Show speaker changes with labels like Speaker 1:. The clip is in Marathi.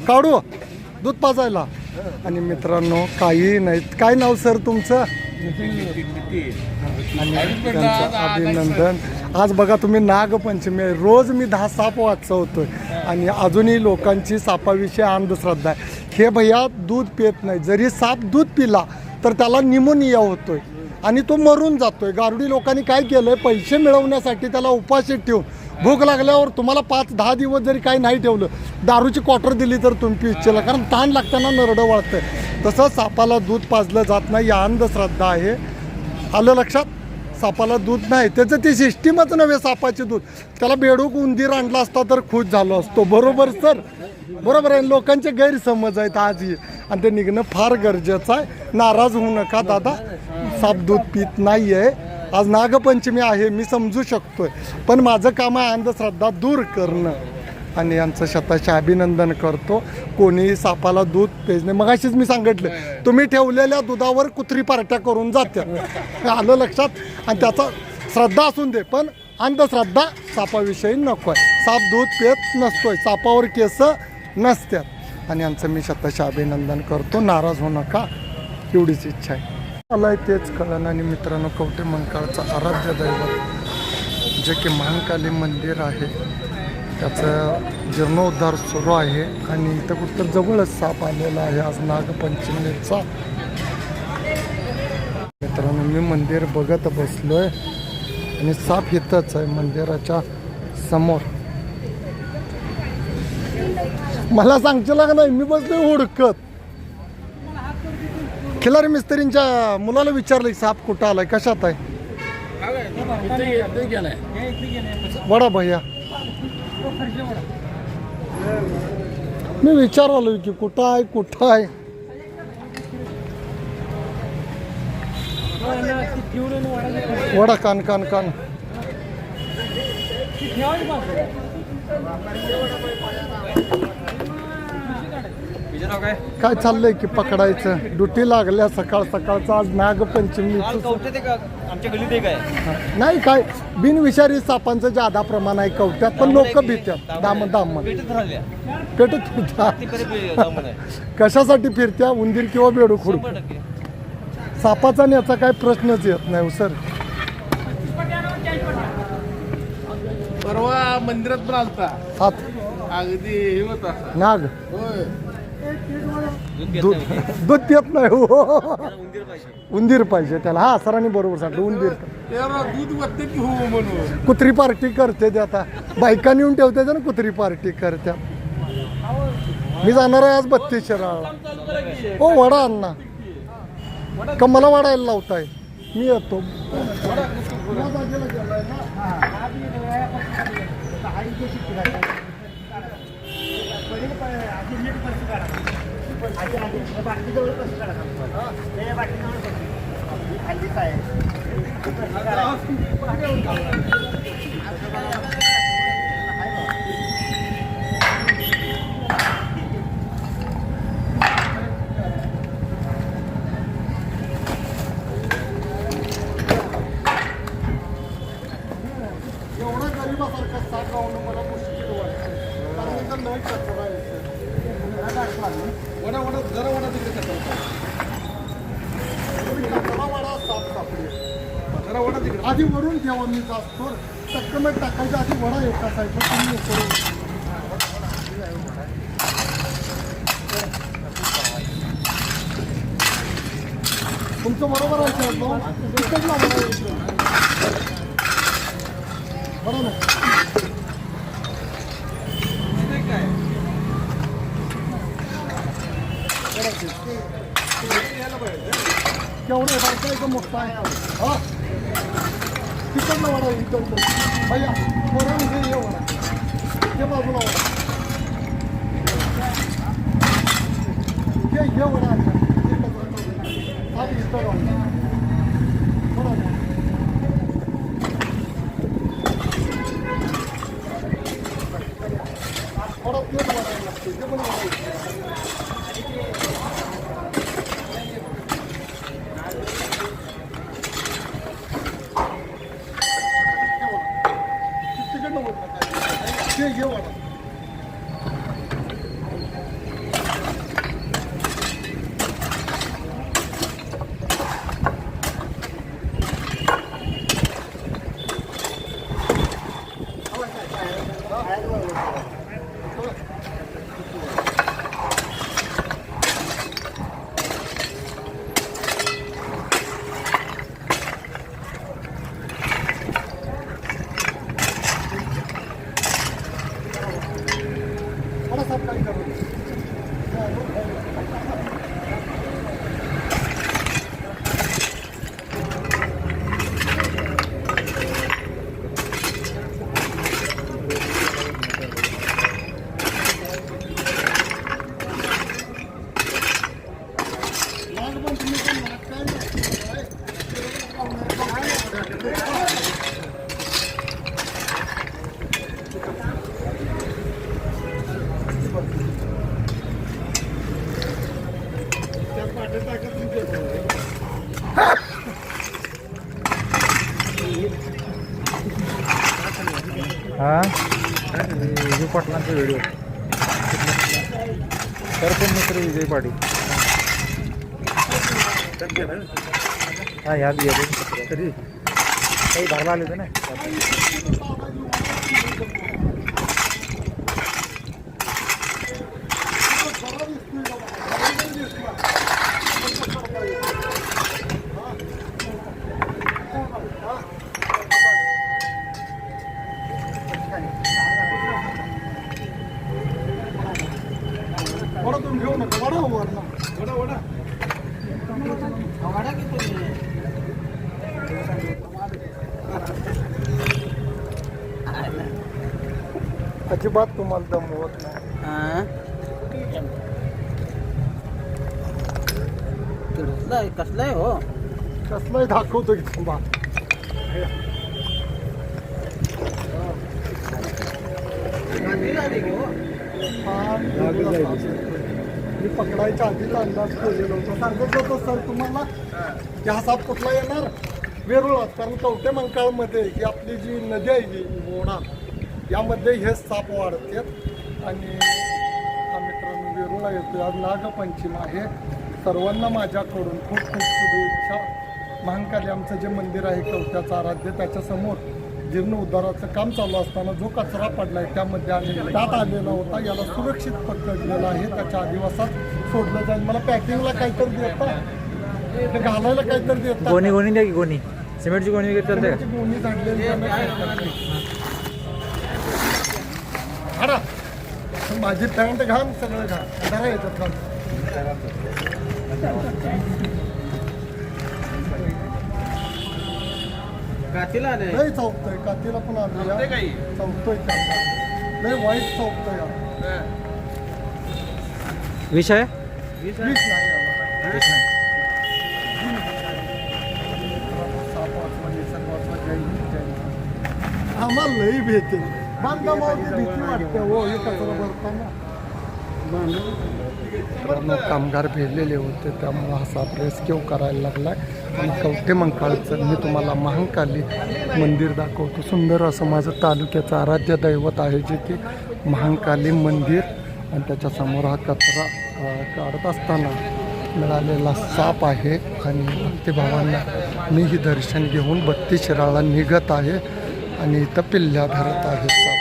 Speaker 1: काढू दूध पाजायला. आणि मित्रांनो काही नाही. काय नाव सर तुमचं? आणि त्यांचं अभिनंदन. आज बघा तुम्ही नागपंचमी आहे. रोज मी 10 साप वाचवतोय आणि अजूनही लोकांची सापाविषयी अंधश्रद्धा आहे. हे भैया दूध पित नाही. जरी साप दूध पिला तर त्याला निमोनिया होतोय आणि तो मरून जातोय. गारुडी लोकांनी काय केलंय, पैसे मिळवण्यासाठी त्याला उपाशी ठेवून भूक लागल्यावर तुम्हाला 5-10 दिवस जरी काही नाही ठेवलं, दारूची क्वार्टर दिली तर तुम्ही पिच्छेला, कारण तहान लागताना नरडं वाळतंय. तसं सापाला दूध पाजलं जात नाही, या अंधश्रद्धा आहे. आलं लक्षात? सापाला दूध नाही, त्याचं ती सिस्टीमच नव्हे सापाचे दूध. त्याला बेडूक उंदीर आणला असता तर खुश झालो असतो. बरोबर सर? बरोबर आहे. लोकांचे गैरसमज आहेत आजही आणि ते निघणं फार गरजेचं आहे. नाराज होऊ नका दादा, साप दूध पित नाही आहे. आज नागपंचमी आहे, मी समजू शकतोय, पण माझं काम आहे अंधश्रद्धा दूर करणं. आणि यांचं शताशे अभिनंदन करतो. कोणी सापाला दूध पेजणे, मगाशीच मी सांगितलं, तुम्ही ठेवलेल्या दुधावर कुत्री पार्ट्या करून जात्यात. आलं लक्षात? आणि त्याचा श्रद्धा असून दे, पण अंधश्रद्धा सापाविषयी नको आहे. साप दूध पित नसतोय, सापावर केस नसतात. आणि यांचं मी शताशे अभिनंदन करतो. नाराज होऊ नका, एवढीच इच्छा आहे. मला तेच कळलं. आणि मित्रांनो, कवठे मंकाळचं आराध्य दैवत जे की महाकाली मंदिर आहे, त्याचं जीर्णोद्धार सुरू आहे. आणि इथं कुठं जवळच साप आलेला आहे आज नागपंचमीचा. मित्रांनो, मी मंदिर बघत बसलोय आणि साप इथंच आहे मंदिराच्या समोर. मला सांगशील का नाही, मी बसलोय हुडकत. खिलारी मिस्त्रींच्या मुलाला विचारलं साप कुठं आलाय, कशात आहे. वडा भैया, मी विचारलो की कुठं आहे कुठं आहे. वडा कान कान कान. काय चाललंय की पकडायचं, ड्युटी लागल्या सकाळ सकाळचं. आज नागपंचमी नाही, काय बिनविषारी सापांचं जादा प्रमाण आहे कवट्यात, पण लोक भीत्यात. दामन पेटत फिरत्या. कशासाठी फिरत्या? उंदीर किंवा बेडूक हुडूक. सापाचा आणि याचा काय प्रश्नच येत नाही सर.
Speaker 2: परवा मंदिरात पण आलता
Speaker 1: हात
Speaker 2: अगदी हे होता
Speaker 1: नाग.
Speaker 2: होय.
Speaker 1: दूध पित नाही हो, उंदीर पाहिजे त्याला. हा सरांनी बरोबर सांगतो, उंदीर.
Speaker 2: त्याला दूध वाटते की हो म्हणून
Speaker 1: कुत्री पार्टी करते ते. आता बायका नेऊन ठेवते ना, कुत्री पार्टी करत्या. मी जाणार आहे आज 32 शिराळा. हो वडा अण्णा, का मला वाढायला लावताय? मी येतो. एवढा गरीबासारखा साप लावणं मला मुश्किल वाटतं, कारण इथं लय कचरा आहे.
Speaker 2: वडा वडा जरा वडा तिकडे
Speaker 1: कचरा वाडा साप सापडे.
Speaker 2: जरा वडा तिकडे
Speaker 1: आधी वरून ठेवा, मी जास्त टक्कमेट टाकायच्या आधी वडा एक असायचा. तुम्ही करून तुमचं बरोबर आहे बरोबर ना. केवढं बारका एकदम मोठा आहे. हा तिकडनं वडा इकडं भैया वरून घे, ये वडा ते बाजूला वडा घे वडा. हा इथं थोडा तेल वाटायला लागते, ते पण काय करायचं.
Speaker 3: हा विजय पाटलांचा व्हिडिओ सरपंच मित्र विजय पाटील हा याद घ्या तरी काही भरला आले होते ना.
Speaker 1: वडा तुम्ही घेऊ नका वडा वडा वडा वडा अजिबात तुम्हाला दमवत नाही.
Speaker 4: कसलाय हो
Speaker 1: कसलाही दाखवतो की थांबा. मी पकडायच्या आधीच अंदाज केलेला होता. सांगत होतो सर तुम्हाला की हा साप कुठला येणार वेरुळात, कारण कवटे मंकाळमध्ये ही आपली जी नदी आहे की ओढा यामध्ये हे साप वाढतात. आणि हा मित्रांनो वेरुळा येतो. आज नागपंचमी आहे. सर्वांना माझ्याकडून खूप खूप शुभेच्छा. महाकाली आमचं जे मंदिर आहे कवट्याचं आराध्य त्याच्यासमोर जीर्णोद्धाराचं काम चालू असताना जो कचरा पडलाय त्यामध्ये आणि दात आलेला होता, याला सुरक्षित पकडलेला आहे. त्याच्या आदिवासात सोडलं जाईल. मला पॅकिंगला काहीतरी देता, ते घालायला काहीतरी देता.
Speaker 3: गोणी गोणी द्या की गोणी सिमेंटची गोणी वगैरे चालते
Speaker 1: त्याची गोणी झाडलेली हाडा माझी पॅन्ट घाल सगळं घाल धरा याच्यात घाल.
Speaker 4: काठीला आले
Speaker 1: लय चौकतोय कातीला पण आलो या
Speaker 2: काही
Speaker 1: चौकतोय लय वाईट चौकतोय या.
Speaker 3: विषय
Speaker 1: वीस नाही याला.
Speaker 3: विष नाही.
Speaker 1: साप वाचवा निसर्ग वाचवा जय हिंद जय हिंद. आम्हाला लई भीती बांधकामावरती भीती वाटते हो हे कचरा भरताना. मित्रांनो कामगार भेटलेले होते त्यामुळं हा साप रेस्क्यू करायला लागला. आणि कवटे मंकाळचं मी तुम्हाला महाकाली मंदिर दाखवतो. सुंदर असं माझं तालुक्याचं आराध्य दैवत आहे जे की महाकाली मंदिर. आणि त्याच्यासमोर हा कचरा काढत असताना मिळालेला साप आहे. आणि भक्तिभावांना मीही दर्शन घेऊन 32 शिराळा निघत आहे आणि इथं पिल्ल्या धरत आहे साप.